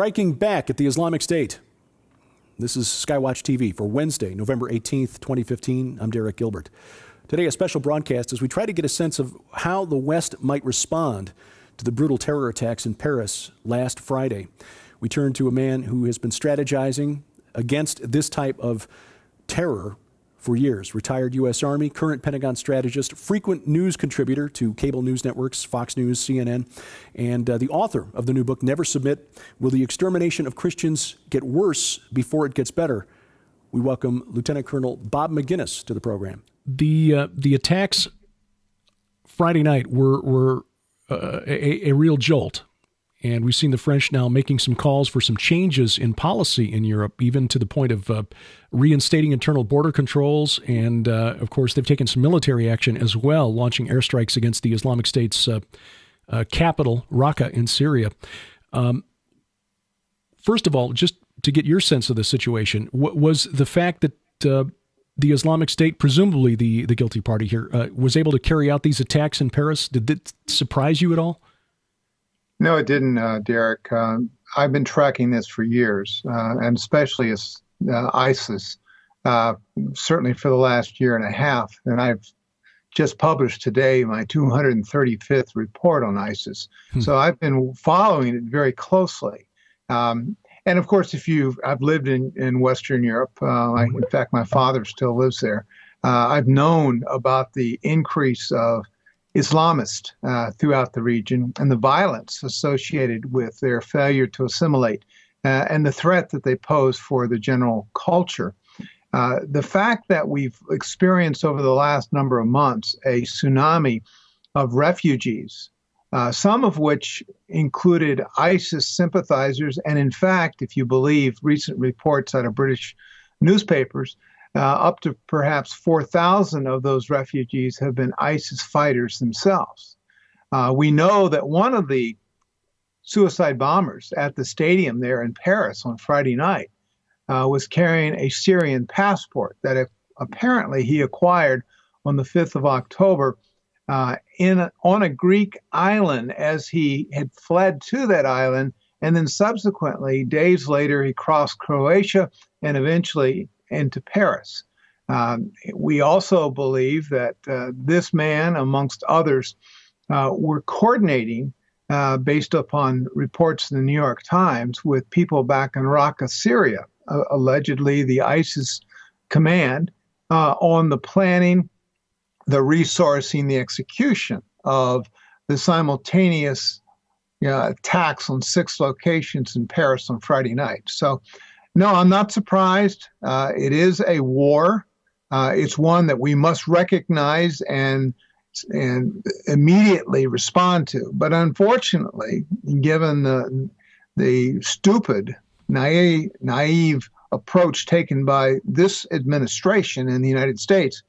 Striking back at the Islamic State. This is SkyWatch TV for Wednesday, November 18th, 2015. I'm Derek Gilbert. Today, a special broadcast as we try to get a sense of how the West might respond to the brutal terror attacks in Paris last Friday. We turn to a man who has been strategizing against this type of terror for years. Retired U.S. Army, current Pentagon strategist, frequent news contributor to cable news networks, Fox News, CNN, and the author of the new book, Never Submit: Will the Extermination of Christians Get Worse Before It Gets Better? We welcome Lieutenant Colonel Bob Maginnis to the program. The attacks Friday night were a real jolt. And we've seen the French now making some calls for some changes in policy in Europe, even to the point of reinstating internal border controls. And, of course, they've taken some military action as well, launching airstrikes against the Islamic State's capital, Raqqa, in Syria. First of all, just to get your sense of the situation, was the fact that the Islamic State, presumably the guilty party here, was able to carry out these attacks in Paris, did it surprise you at all? No, it didn't, Derek. I've been tracking this for years, and especially as ISIS, certainly for the last year and a half. And I've just published today my 235th report on ISIS. So I've been following it very closely. And of course, I've lived in Western Europe. In fact, my father still lives there. I've known about the increase of Islamists throughout the region and the violence associated with their failure to assimilate and the threat that they pose for the general culture. The fact that we've experienced over the last number of months a tsunami of refugees, some of which included ISIS sympathizers, and in fact, if you believe recent reports out of British newspapers, up to perhaps 4,000 of those refugees have been ISIS fighters themselves. We know that one of the suicide bombers at the stadium there in Paris on Friday night was carrying a Syrian passport that apparently he acquired on the 5th of October on a Greek island as he had fled to that island. And then subsequently, days later, he crossed Croatia and eventually into Paris. We also believe that this man, amongst others, were coordinating, based upon reports in the New York Times, with people back in Raqqa, Syria, allegedly the ISIS command, on the planning, the resourcing, the execution of the simultaneous attacks on 6 locations in Paris on Friday night. So, no, I'm not surprised. It is a war. It's one that we must recognize and immediately respond to. But unfortunately, given the stupid, naive approach taken by this administration in the United States,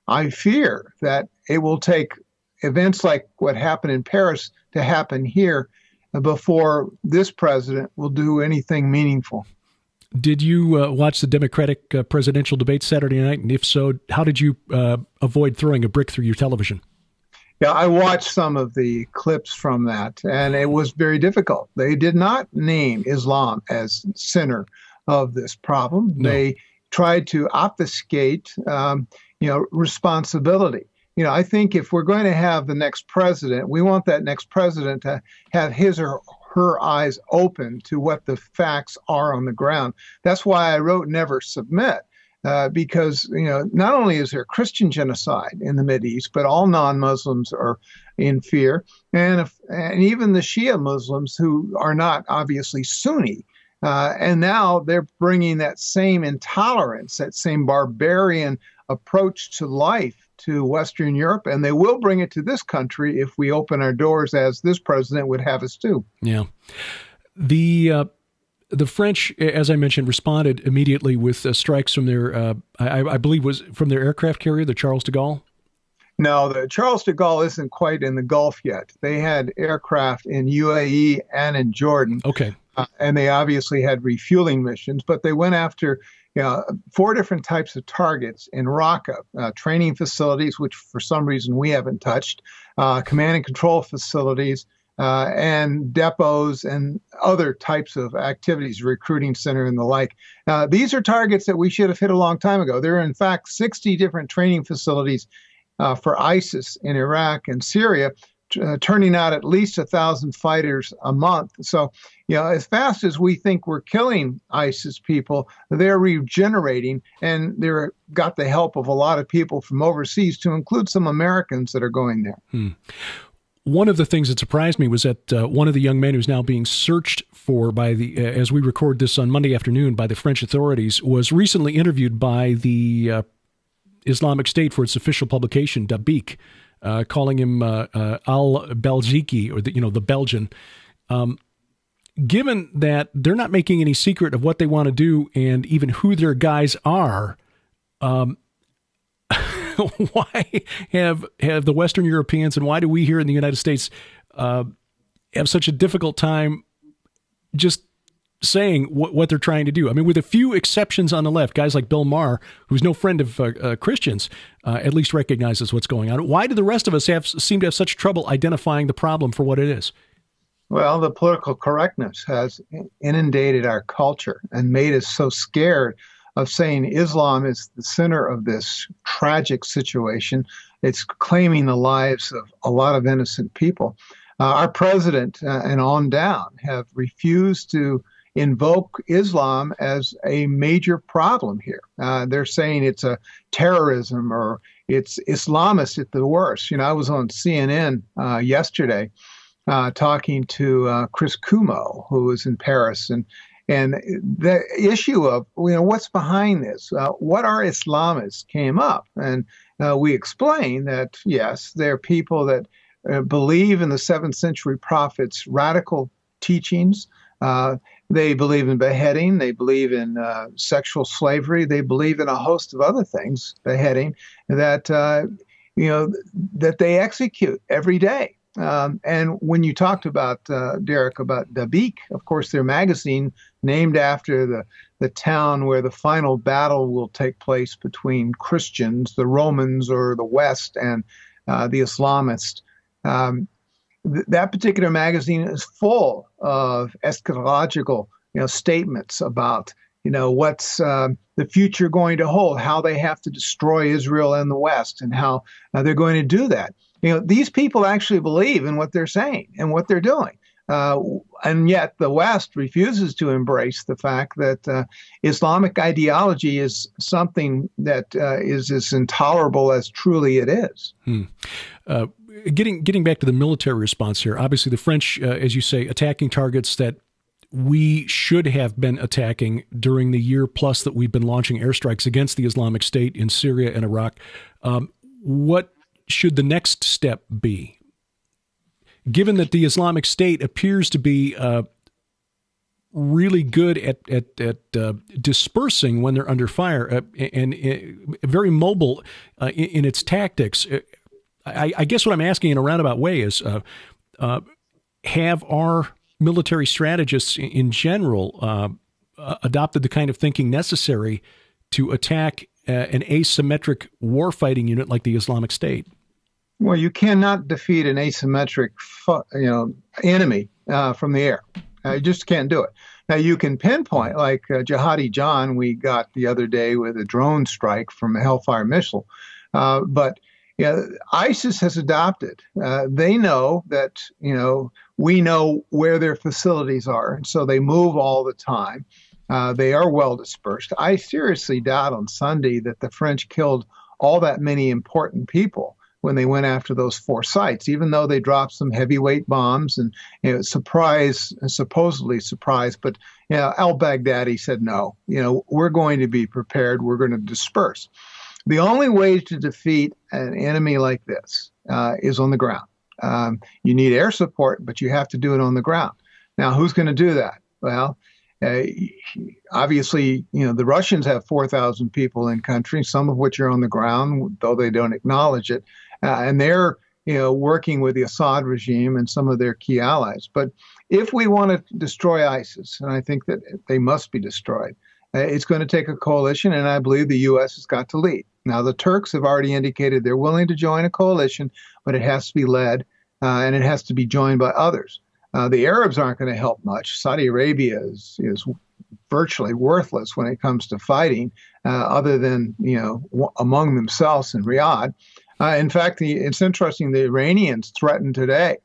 I fear that it will take events like what happened in Paris to happen here before this president will do anything meaningful. Did you watch the Democratic presidential debate Saturday night? And if so, how did you avoid throwing a brick through your television? Yeah, I watched some of the clips from that, and it was very difficult. They did not name Islam as center of this problem. No. They tried to obfuscate, responsibility. I think if we're going to have the next president, we want that next president to have his or her eyes open to what the facts are on the ground. That's why I wrote Never Submit, because, not only is there Christian genocide in the Mideast, but all non-Muslims are in fear. And even the Shia Muslims, who are not obviously Sunni, and now they're bringing that same intolerance, that same barbarian approach to life to Western Europe, and they will bring it to this country if we open our doors as this president would have us do. Yeah. The French, as I mentioned, responded immediately with strikes from their, I believe was from their aircraft carrier, the Charles de Gaulle? No, the Charles de Gaulle isn't quite in the Gulf yet. They had aircraft in UAE and in Jordan. Okay. And they obviously had refueling missions, but they went after 4 different types of targets in Raqqa, training facilities, which for some reason we haven't touched, command and control facilities, and depots and other types of activities, recruiting center and the like. These are targets that we should have hit a long time ago. There are, in fact, 60 different training facilities for ISIS in Iraq and Syria, turning out at least 1,000 fighters a month. So, as fast as we think we're killing ISIS people, they're regenerating, and they're got the help of a lot of people from overseas, to include some Americans that are going there. One of the things that surprised me was that one of the young men who's now being searched for by as we record this on Monday afternoon, by the French authorities, was recently interviewed by the Islamic State for its official publication, Dabiq, calling him al-Belgiki, or the Belgian. Given that they're not making any secret of what they want to do and even who their guys are, why have the Western Europeans, and why do we here in the United States have such a difficult time just saying what they're trying to do? I mean, with a few exceptions on the left, guys like Bill Maher, who's no friend of Christians, at least recognizes what's going on. Why do the rest of us seem to have such trouble identifying the problem for what it is? Well, the political correctness has inundated our culture and made us so scared of saying Islam is the center of this tragic situation. It's claiming the lives of a lot of innocent people. Our president and on down have refused to invoke Islam as a major problem here. They're saying it's a terrorism, or it's Islamist at the worst. I was on CNN yesterday talking to Chris Cuomo, who was in Paris, and the issue of, what's behind this? What are Islamists came up. And we explained that, yes, they're people that believe in the 7th century prophet's radical teachings. They believe in beheading. They believe in sexual slavery. They believe in a host of other things, beheading, that, that they execute every day. And when you talked about, Derek, about Dabiq, of course, their magazine named after the town where the final battle will take place between Christians, the Romans or the West, and the Islamists. That particular magazine is full of eschatological, statements about, what's the future going to hold, how they have to destroy Israel and the West, and how they're going to do that. These people actually believe in what they're saying and what they're doing. And yet the West refuses to embrace the fact that Islamic ideology is something that is as intolerable as truly it is. Getting back to the military response here, obviously the French, as you say, attacking targets that we should have been attacking during the year plus that we've been launching airstrikes against the Islamic State in Syria and Iraq. What should the next step be? Given that the Islamic State appears to be really good at dispersing when they're under fire and very mobile in its tactics, I guess what I'm asking in a roundabout way is, have our military strategists in general adopted the kind of thinking necessary to attack an asymmetric warfighting unit like the Islamic State? Well, you cannot defeat an asymmetric, enemy from the air. You just can't do it. Now, you can pinpoint, like Jihadi John we got the other day with a drone strike from a Hellfire missile. But ISIS has adopted. They know that, we know where their facilities are, and so they move all the time. They are well dispersed. I seriously doubt on Sunday that the French killed all that many important people when they went after those 4 sites, even though they dropped some heavyweight bombs and supposedly surprise. But al-Baghdadi said, no, we're going to be prepared. We're going to disperse. The only way to defeat an enemy like this is on the ground. You need air support, but you have to do it on the ground. Now, who's going to do that? Well, obviously, the Russians have 4,000 people in country, some of which are on the ground, though they don't acknowledge it. And they're, working with the Assad regime and some of their key allies. But if we want to destroy ISIS, and I think that they must be destroyed, it's going to take a coalition, and I believe the U.S. has got to lead. Now, the Turks have already indicated they're willing to join a coalition, but it has to be led and it has to be joined by others. The Arabs aren't going to help much. Saudi Arabia is virtually worthless when it comes to fighting, other than among themselves in Riyadh. In fact, it's interesting. The Iranians threatened today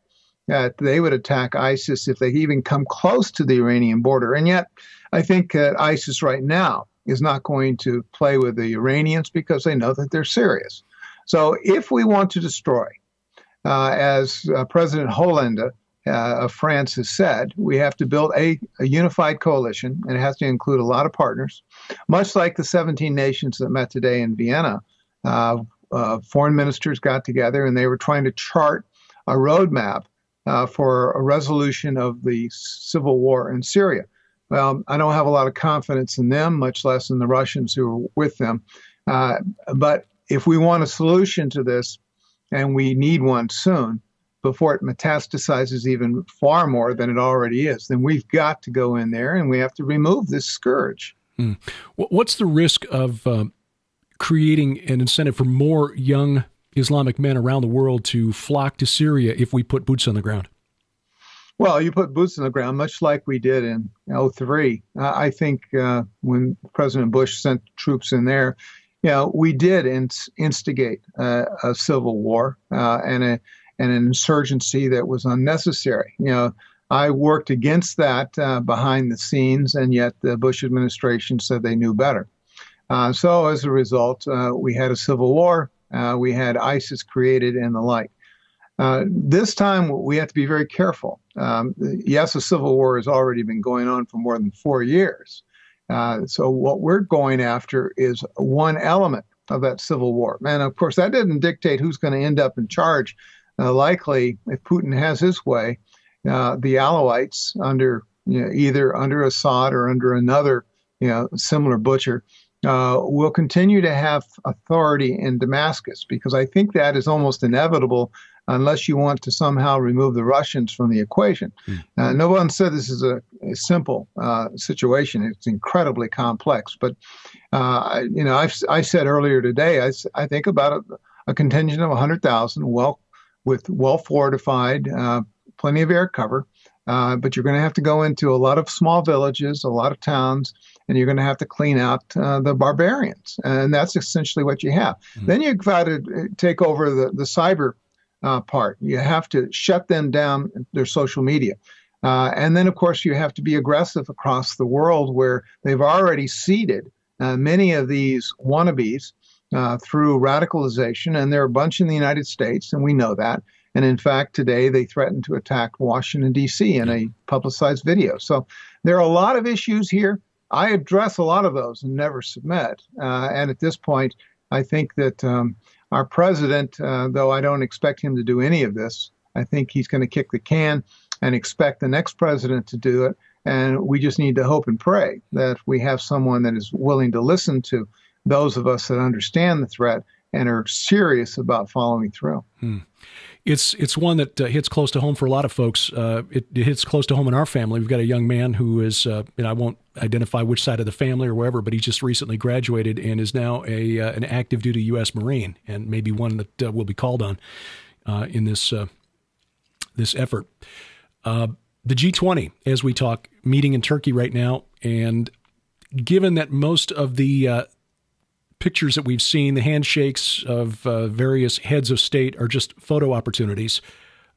that they would attack ISIS if they even come close to the Iranian border. And yet, I think ISIS right now is not going to play with the Iranians because they know that they're serious. So if we want to destroy, as President Hollande of France has said, we have to build a unified coalition, and it has to include a lot of partners, much like the 17 nations that met today in Vienna. Foreign ministers got together, and they were trying to chart a roadmap for a resolution of the civil war in Syria. Well, I don't have a lot of confidence in them, much less in the Russians who are with them. But if we want a solution to this, and we need one soon, before it metastasizes even far more than it already is, then we've got to go in there and we have to remove this scourge. What's the risk of creating an incentive for more young Islamic men around the world to flock to Syria if we put boots on the ground? Well, you put boots on the ground, much like we did in 2003. I think when President Bush sent troops in there, we did instigate a civil war and an insurgency that was unnecessary. I worked against that behind the scenes, and yet the Bush administration said they knew better. So as a result, we had a civil war, we had ISIS created and the like. This time, we have to be very careful. Yes, a civil war has already been going on for more than 4 years. So what we're going after is one element of that civil war. And of course, that didn't dictate who's going to end up in charge. Likely, if Putin has his way, the Alawites either under Assad or under another similar butcher will continue to have authority in Damascus, because I think that is almost inevitable unless you want to somehow remove the Russians from the equation. No one said this is a simple situation. It's incredibly complex. But, I said earlier today, I think about a contingent of 100,000, with well-fortified, plenty of air cover. But you're going to have to go into a lot of small villages, a lot of towns, and you're going to have to clean out the barbarians. And that's essentially what you have. Then you've got to take over the cyber part. You have to shut them down, their social media. And then, of course, you have to be aggressive across the world, where they've already seeded many of these wannabes through radicalization. And there are a bunch in the United States, and we know that. And in fact, today they threatened to attack Washington, D.C. in a publicized video. So there are a lot of issues here. I address a lot of those and never submit. And at this point, I think that our president, though I don't expect him to do any of this, I think he's going to kick the can and expect the next president to do it. And we just need to hope and pray that we have someone that is willing to listen to those of us that understand the threat and are serious about following through. It's one that hits close to home for a lot of folks. It hits close to home in our family. We've got a young man who is, I won't identify which side of the family or wherever, but he just recently graduated and is now an active duty U.S. Marine, and maybe one that will be called on in this effort. The G20, as we talk, meeting in Turkey right now, and given that most of the pictures that we've seen, the handshakes of various heads of state, are just photo opportunities.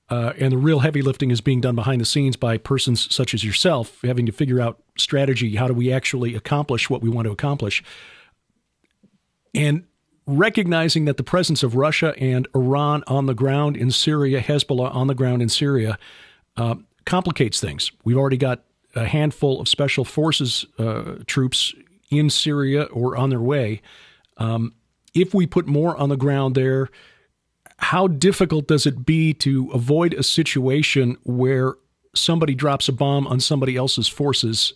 And the real heavy lifting is being done behind the scenes by persons such as yourself, having to figure out strategy. How do we actually accomplish what we want to accomplish? And recognizing that the presence of Russia and Iran on the ground in Syria, Hezbollah on the ground in Syria, complicates things. We've already got a handful of special forces troops in Syria or on their way. If we put more on the ground there, how difficult does it be to avoid a situation where somebody drops a bomb on somebody else's forces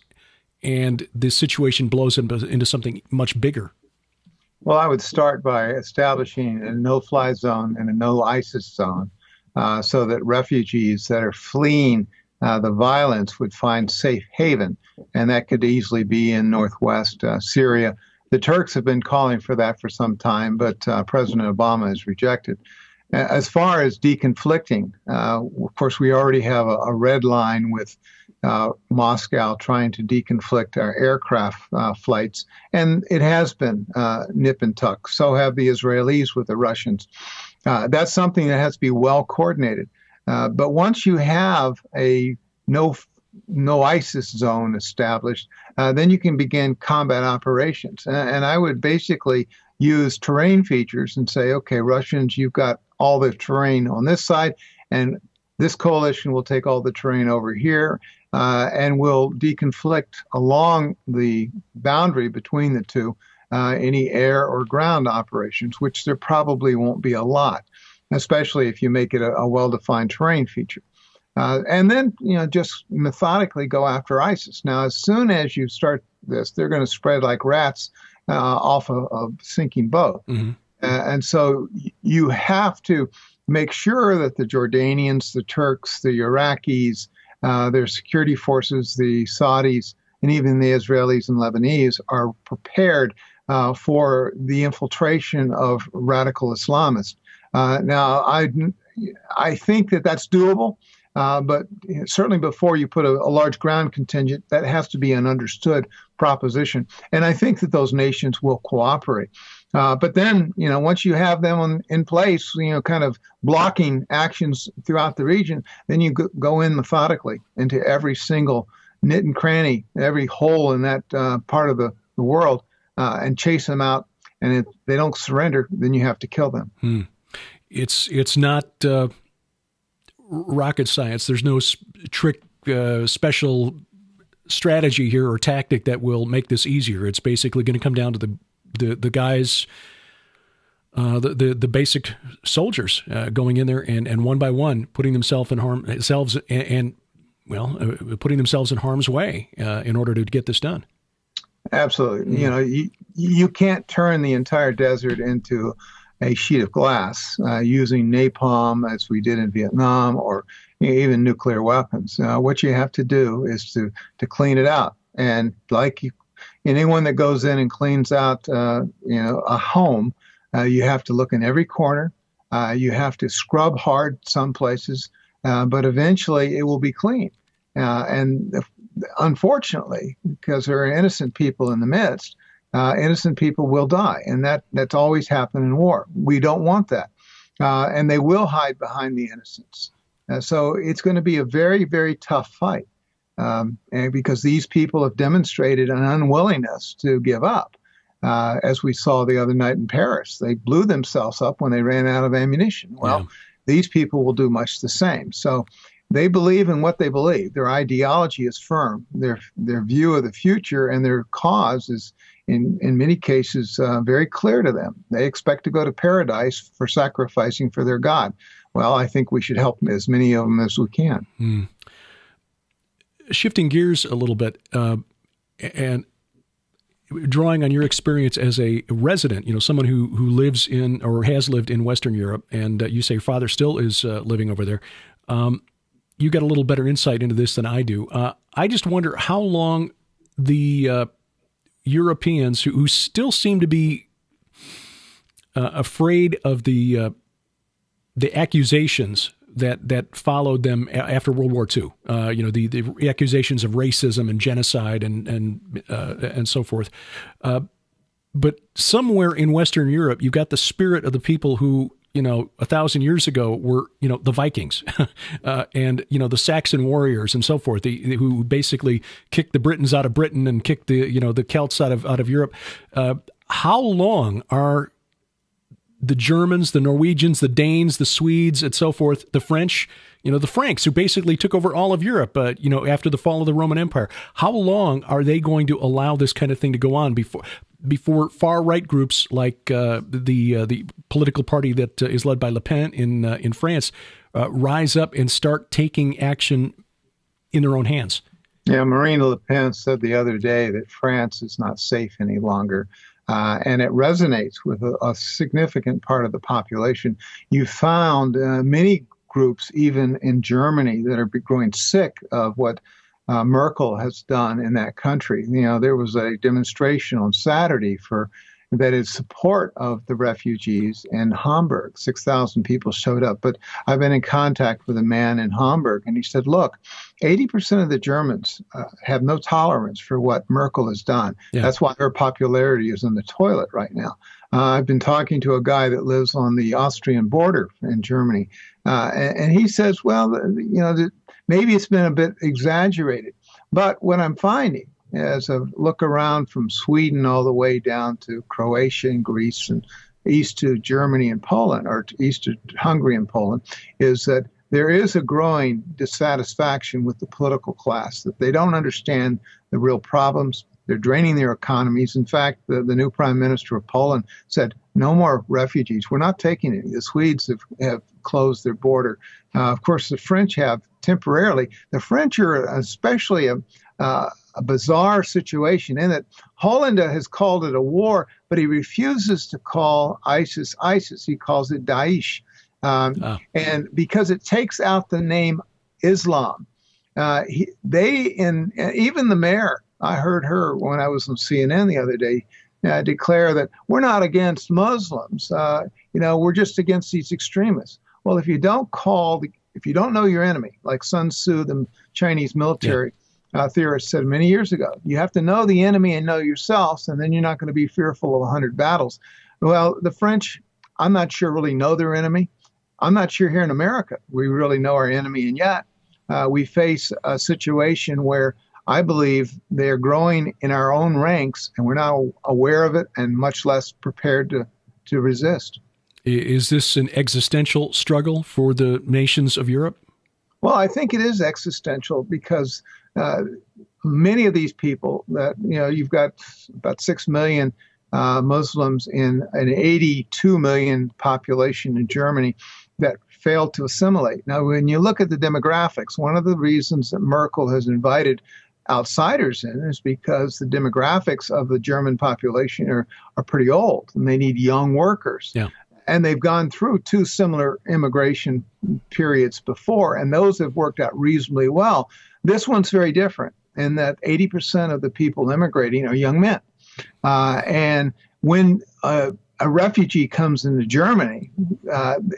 and the situation blows into something much bigger? Well, I would start by establishing a no-fly zone and a no-ISIS zone so that refugees that are fleeing the violence would find safe haven, and that could easily be in northwest Syria. The Turks have been calling for that for some time, but President Obama has rejected. As far as deconflicting, of course, we already have a red line with Moscow trying to deconflict our aircraft flights, and it has been nip and tuck. So have the Israelis with the Russians. That's something that has to be well coordinated. But once you have a no ISIS zone established, then you can begin combat operations. And I would basically use terrain features and say, okay, Russians, you've got all the terrain on this side, and this coalition will take all the terrain over here, and will deconflict along the boundary between the two any air or ground operations, which there probably won't be a lot, especially if you make it a well-defined terrain feature. And then, just methodically go after ISIS. Now, as soon as you start this, they're going to spread like rats off a sinking boat. Mm-hmm. And so you have to make sure that the Jordanians, the Turks, the Iraqis, their security forces, the Saudis, and even the Israelis and Lebanese are prepared for the infiltration of radical Islamists. Now, I think that that's doable. But certainly before you put a large ground contingent, that has to be an understood proposition. And I think that those nations will cooperate. But then, once you have them in place, kind of blocking actions throughout the region, then you go in methodically into every single nit and cranny, every hole in that part of the world, and chase them out. And if they don't surrender, then you have to kill them. It's not rocket science. There's no trick, special strategy here or tactic that will make this easier. It's basically going to come down to the guys, the basic soldiers going in there and one by one putting themselves in harm's way in order to get this done. Absolutely. You can't turn the entire desert into a sheet of glass using napalm as we did in Vietnam, or even nuclear weapons. What you have to do is to clean it out. And anyone that goes in and cleans out a home, you have to look in every corner. You have to scrub hard some places, but eventually it will be clean. And unfortunately, because there are innocent people in the midst, innocent people will die, and that's always happened in war. We don't want that, and they will hide behind the innocents. So it's going to be a very, very tough fight, and because these people have demonstrated an unwillingness to give up, as we saw the other night in Paris. They blew themselves up when they ran out of ammunition. Well, these people will do much the same. So they believe in what they believe. Their ideology is firm. Their view of the future and their cause is, in many cases, very clear to them. They expect to go to paradise for sacrificing for their God. Well, I think we should help as many of them as we can. Shifting gears a little bit, and drawing on your experience as a resident, someone who lives in or has lived in Western Europe, and you say your father still is living over there. You got a little better insight into this than I do. I just wonder how long the Europeans who still seem to be afraid of the accusations that followed them after World War II. The accusations of racism and genocide and so forth. But somewhere in Western Europe, you've got the spirit of the people who 1,000 years ago were, the Vikings and, the Saxon warriors and so forth, who basically kicked the Britons out of Britain and kicked the Celts out of Europe. How long are the Germans, the Norwegians, the Danes, the Swedes, and so forth, the French, the Franks, who basically took over all of Europe, after the fall of the Roman Empire? How long are they going to allow this kind of thing to go on before far-right groups like the political party that is led by Le Pen in France rise up and start taking action in their own hands? Yeah, Marine Le Pen said the other day that France is not safe any longer. And it resonates with a significant part of the population. You found many groups, even in Germany, that are growing sick of what Merkel has done in that country. There was a demonstration on Saturday for that is support of the refugees in Hamburg. 6,000 people showed up. But I've been in contact with a man in Hamburg, and he said, look, 80% of the Germans have no tolerance for what Merkel has done. Yeah. That's why her popularity is in the toilet right now. I've been talking to a guy that lives on the Austrian border in Germany, and he says, well, maybe it's been a bit exaggerated. But what I'm finding as I look around from Sweden all the way down to Croatia and Greece and east to Germany and Poland, or east to Hungary and Poland, is that there is a growing dissatisfaction with the political class, that they don't understand the real problems. They're draining their economies. In fact, the new prime minister of Poland said, no more refugees. We're not taking any. The Swedes have closed their border. Of course, the French have temporarily. The French are especially a bizarre situation in that Hollande has called it a war, but he refuses to call ISIS ISIS. He calls it Daesh. And because it takes out the name Islam. Even the mayor, I heard her when I was on CNN the other day, declare that we're not against Muslims. We're just against these extremists. Well, if you don't know your enemy, like Sun Tzu, the Chinese military theorist, said many years ago, you have to know the enemy and know yourselves, and then you're not going to be fearful of 100 battles. Well, the French, I'm not sure really know their enemy. I'm not sure here in America we really know our enemy, and yet we face a situation where I believe they're growing in our own ranks, and we're not aware of it and much less prepared to resist. Is this an existential struggle for the nations of Europe? Well, I think it is existential because many of these people that, you've got about 6 million Muslims in an 82 million population in Germany that failed to assimilate. Now, when you look at the demographics, one of the reasons that Merkel has invited outsiders in is because the demographics of the German population are pretty old, and they need young workers. Yeah. And they've gone through 2 similar immigration periods before, and those have worked out reasonably well. This one's very different in that 80% of the people immigrating are young men. And when a refugee comes into Germany,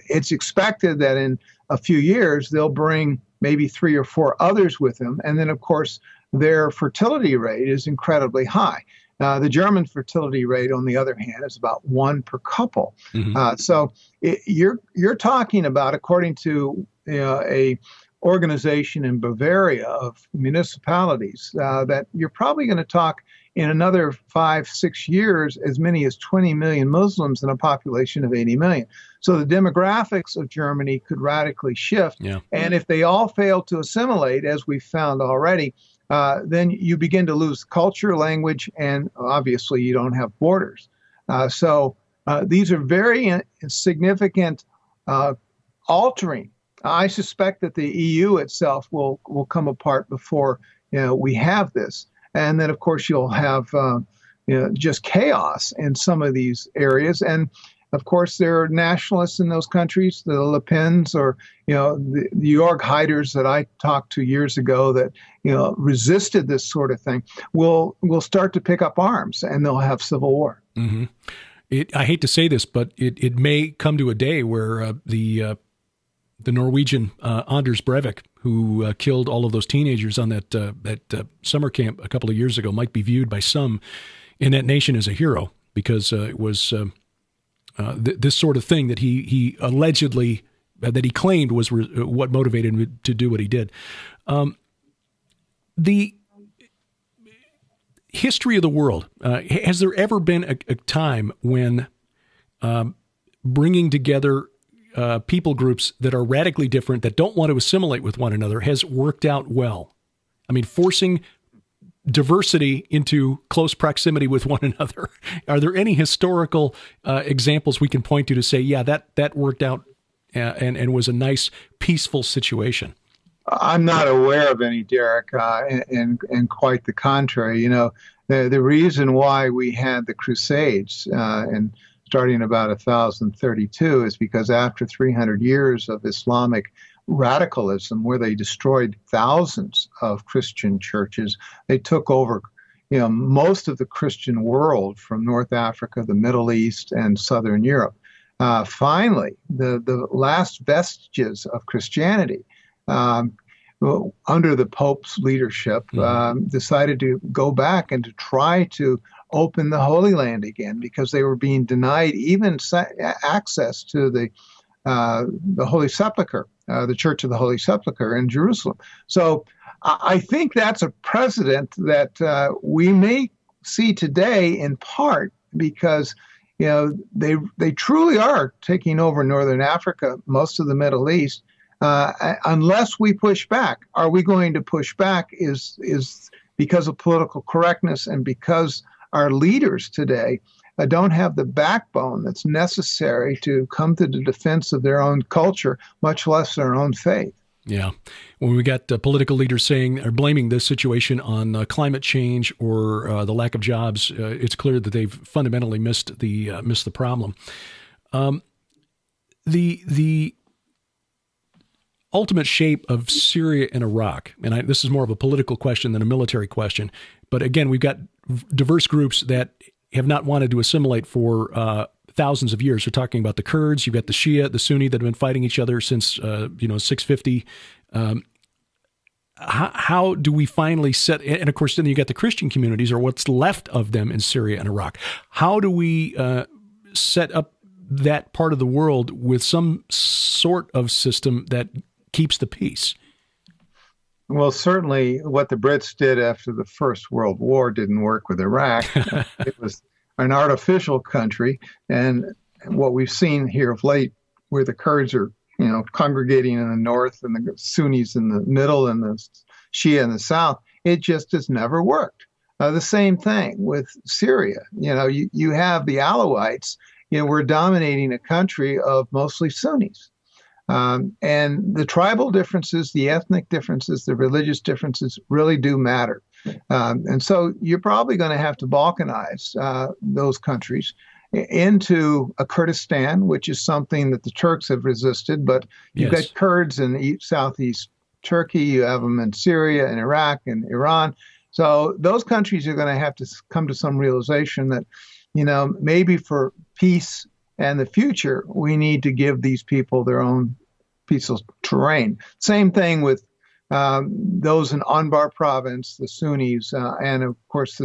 it's expected that in a few years they'll bring maybe 3 or 4 others with them. And then, of course, their fertility rate is incredibly high. The German fertility rate, on the other hand, is about 1 per couple. Mm-hmm. So you're talking about, according to a organization in Bavaria of municipalities, that you're probably going to talk in another 5-6 years as many as 20 million Muslims in a population of 80 million. So the demographics of Germany could radically shift. Yeah. And if they all fail to assimilate, as we've found already, then you begin to lose culture, language, and obviously you don't have borders. So these are very significant altering. I suspect that the EU itself will come apart before we have this. And then, of course, you'll have just chaos in some of these areas. And, of course, there are nationalists in those countries, the Le Pens or, the Jörg Haiders that I talked to years ago that, resisted this sort of thing, will start to pick up arms, and they'll have civil war. Mm-hmm. I hate to say this, but it may come to a day where the Norwegian Anders Breivik, who killed all of those teenagers on that summer camp a couple of years ago, might be viewed by some in that nation as a hero because it was this sort of thing that he allegedly that he claimed was what motivated him to do what he did. The history of the world, has there ever been a time when bringing together people groups that are radically different, that don't want to assimilate with one another, has worked out well? I mean, forcing diversity into close proximity with one another. Are there any historical examples we can point to say, yeah, that worked out and was a nice, peaceful situation? I'm not aware of any, Derek, and quite the contrary. The reason why we had the Crusades and starting about 1032 is because after 300 years of Islamic radicalism, where they destroyed thousands of Christian churches, they took over, most of the Christian world from North Africa, the Middle East, and Southern Europe. Finally, the last vestiges of Christianity, under the Pope's leadership, decided to go back and to try to open the Holy Land again, because they were being denied even access to the Holy Sepulchre, the Church of the Holy Sepulchre in Jerusalem. So I think that's a precedent that we may see today, in part because they truly are taking over Northern Africa, most of the Middle East. Unless we push back, are we going to push back? Is because of political correctness and because our leaders today don't have the backbone that's necessary to come to the defense of their own culture, much less their own faith. Yeah. When we got political leaders saying or blaming this situation on climate change or the lack of jobs, it's clear that they've fundamentally missed the problem. The ultimate shape of Syria and Iraq, and this is more of a political question than a military question, but again, we've got diverse groups that have not wanted to assimilate for thousands of years. We're talking about the Kurds, you've got the Shia, the Sunni that have been fighting each other since 650. How do we finally set, and of course then you got the Christian communities, or what's left of them in Syria and Iraq. How do we set up that part of the world with some sort of system that keeps the peace? Well, certainly what the Brits did after the First World War didn't work with Iraq. It was an artificial country. And what we've seen here of late, where the Kurds are, congregating in the north and the Sunnis in the middle and the Shia in the south, it just has never worked. The same thing with Syria. You have the Alawites, we're dominating a country of mostly Sunnis. And the tribal differences, the ethnic differences, the religious differences really do matter. And so you're probably going to have to balkanize those countries into a Kurdistan, which is something that the Turks have resisted. But you've got Kurds in southeast Turkey, you have them in Syria and Iraq and Iran. So those countries are going to have to come to some realization that, maybe for peace and the future, we need to give these people their own piece of terrain. Same thing with those in Anbar province, the Sunnis, and of course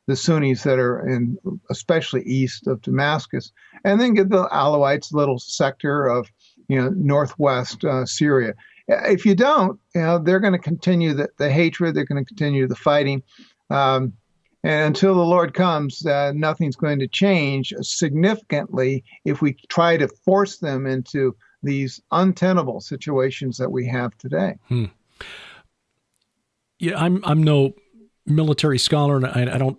the Sunnis that are in, especially east of Damascus, and then get the Alawites, little sector of, northwest Syria. If you don't, they're going to continue the hatred. They're going to continue the fighting. And until the Lord comes, nothing's going to change significantly if we try to force them into these untenable situations that we have today. Yeah, I'm no military scholar, and I don't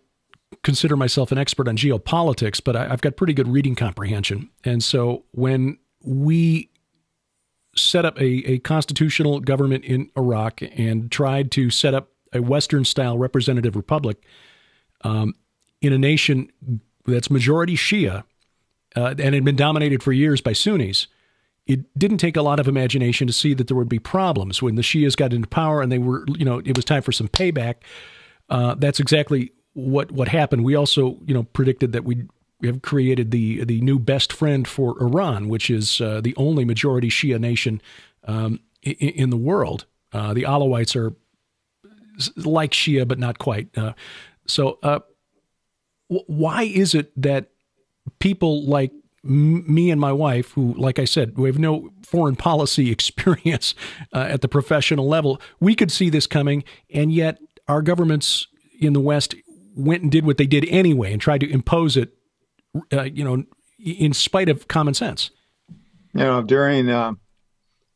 consider myself an expert on geopolitics, but I've got pretty good reading comprehension. And so when we set up a constitutional government in Iraq and tried to set up a Western-style representative republic in a nation that's majority Shia and had been dominated for years by Sunnis, it didn't take a lot of imagination to see that there would be problems when the Shias got into power and they were, it was time for some payback. That's exactly what happened. We also, predicted that we have created the new best friend for Iran, which is the only majority Shia nation in the world. The Alawites are like Shia, but not quite. So why is it that people like me and my wife, who, like I said, we have no foreign policy experience at the professional level, we could see this coming, and yet our governments in the West went and did what they did anyway and tried to impose it, in spite of common sense? During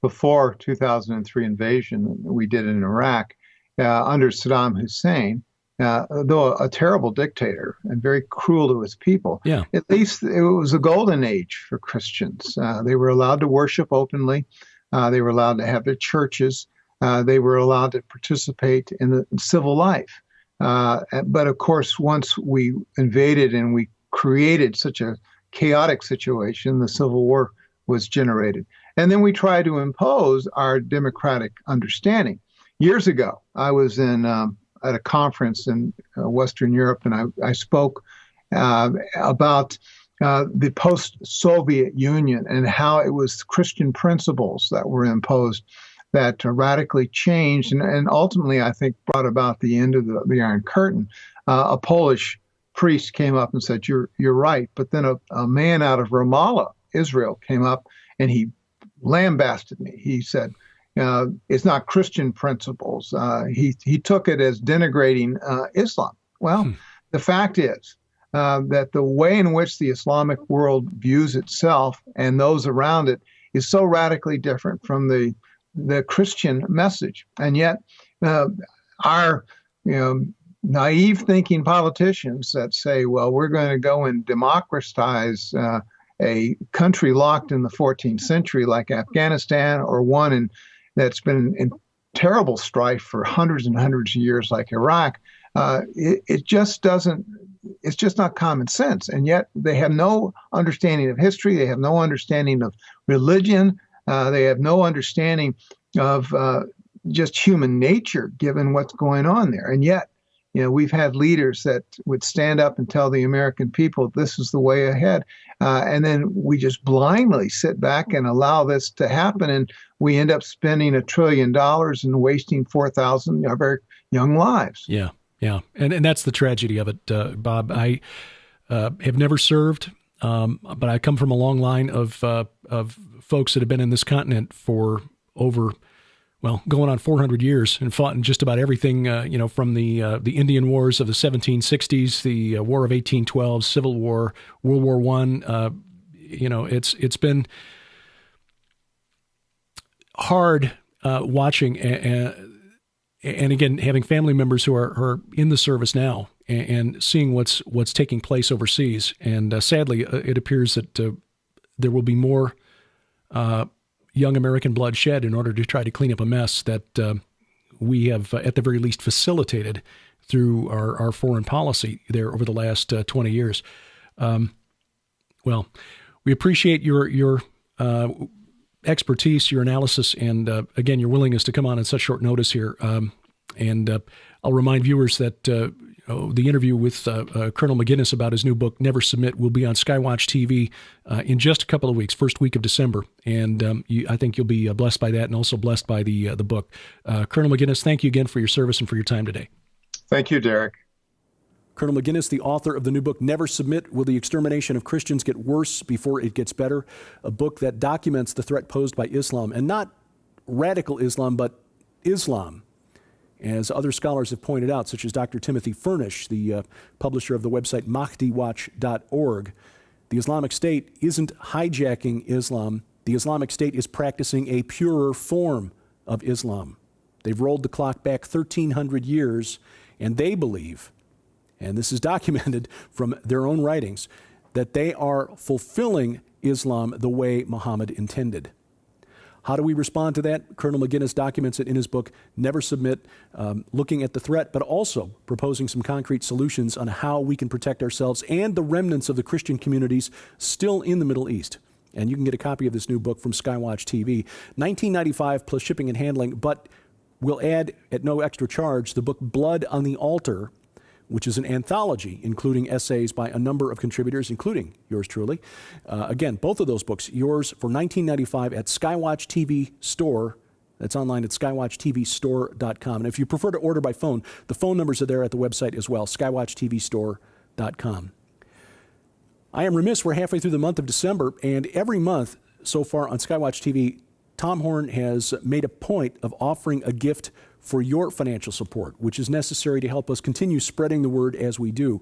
before 2003 invasion we did in Iraq under Saddam Hussein, though a terrible dictator and very cruel to his people, at least it was a golden age for Christians. They were allowed to worship openly. They were allowed to have their churches. They were allowed to participate in the civil life. But of course, once we invaded and we created such a chaotic situation, the Civil War was generated. And then we tried to impose our democratic understanding. Years ago, I was in at a conference in Western Europe, and I spoke about the post-Soviet Union and how it was Christian principles that were imposed that radically changed and ultimately, I think, brought about the end of the Iron Curtain. A Polish priest came up and said, "You're right," but then a man out of Ramallah, Israel, came up and he lambasted me. He said, "It's not Christian principles." He took it as denigrating Islam. Well, the fact is that the way in which the Islamic world views itself and those around it is so radically different from the Christian message, and yet our naive thinking politicians that say, "Well, we're going to go and democratize a country locked in the 14th century like Afghanistan, or one that's been in terrible strife for hundreds and hundreds of years like Iraq," it just doesn't. It's just not common sense. And yet they have no understanding of history. They have no understanding of religion. They have no understanding of just human nature, given what's going on there. And yet, we've had leaders that would stand up and tell the American people, this is the way ahead. And then we just blindly sit back and allow this to happen. And we end up spending $1 trillion and wasting 4,000 of our young lives. Yeah. Yeah, and that's the tragedy of it, Bob. I have never served, but I come from a long line of folks that have been in this continent for over, going on 400 years and fought in just about everything, from the Indian Wars of the 1760s, the War of 1812, Civil War, World War I. It's been hard watching and again, having family members who are in the service now and seeing what's taking place overseas. And sadly, it appears that there will be more young American blood shed in order to try to clean up a mess that we have, at the very least, facilitated through our foreign policy there over the last 20 years. We appreciate your expertise, your analysis, and again, your willingness to come on such short notice here. I'll remind viewers that the interview with Colonel Maginnis about his new book, Never Submit, will be on SkyWatch TV in just a couple of weeks, first week of December. And I think you'll be blessed by that and also blessed by the book. Colonel Maginnis, thank you again for your service and for your time today. Thank you, Derek. Colonel Maginnis, the author of the new book, Never Submit, Will the Extermination of Christians Get Worse Before It Gets Better? A book that documents the threat posed by Islam, and not radical Islam, but Islam. As other scholars have pointed out, such as Dr. Timothy Furnish, the publisher of the website MahdiWatch.org, the Islamic State isn't hijacking Islam. The Islamic State is practicing a purer form of Islam. They've rolled the clock back 1,300 years, and they believe, and this is documented from their own writings, that they are fulfilling Islam the way Muhammad intended. How do we respond to that? Colonel Maginnis documents it in his book, Never Submit, looking at the threat, but also proposing some concrete solutions on how we can protect ourselves and the remnants of the Christian communities still in the Middle East. And you can get a copy of this new book from SkyWatch TV, $19.95 plus shipping and handling, but we'll add at no extra charge the book Blood on the Altar, which is an anthology including essays by a number of contributors, including yours truly. Again, both of those books, yours for $19.95 at SkyWatch TV Store. That's online at skywatchtvstore.com. And if you prefer to order by phone, the phone numbers are there at the website as well, skywatchtvstore.com. I am remiss, we're halfway through the month of December, and every month so far on SkyWatch TV, Tom Horn has made a point of offering a gift for your financial support, which is necessary to help us continue spreading the word as we do.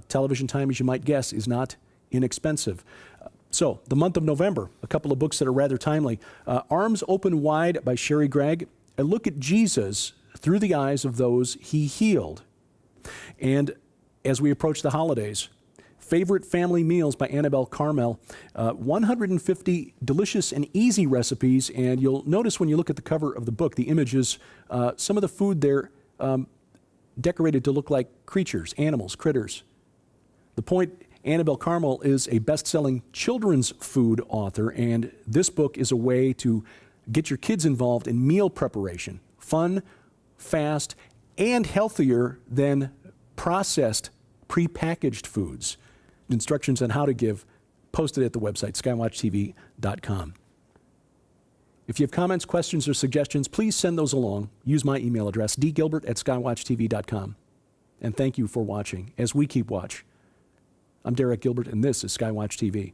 Television time, as you might guess, is not inexpensive. So the month of November, a couple of books that are rather timely. Arms Open Wide by Sherry Gregg, a look at Jesus through the eyes of those he healed. And as we approach the holidays, Favorite Family Meals by Annabelle Carmel, 150 delicious and easy recipes, and you'll notice when you look at the cover of the book, the images, some of the food there decorated to look like creatures, animals, critters. The point, Annabelle Carmel is a best-selling children's food author, and this book is a way to get your kids involved in meal preparation, fun, fast, and healthier than processed, prepackaged foods. Instructions on how to give posted at the website, skywatchtv.com. If you have comments, questions, or suggestions, please send those along. Use my email address, dgilbert@skywatchtv.com. And thank you for watching as we keep watch. I'm Derek Gilbert, and this is SkyWatch TV.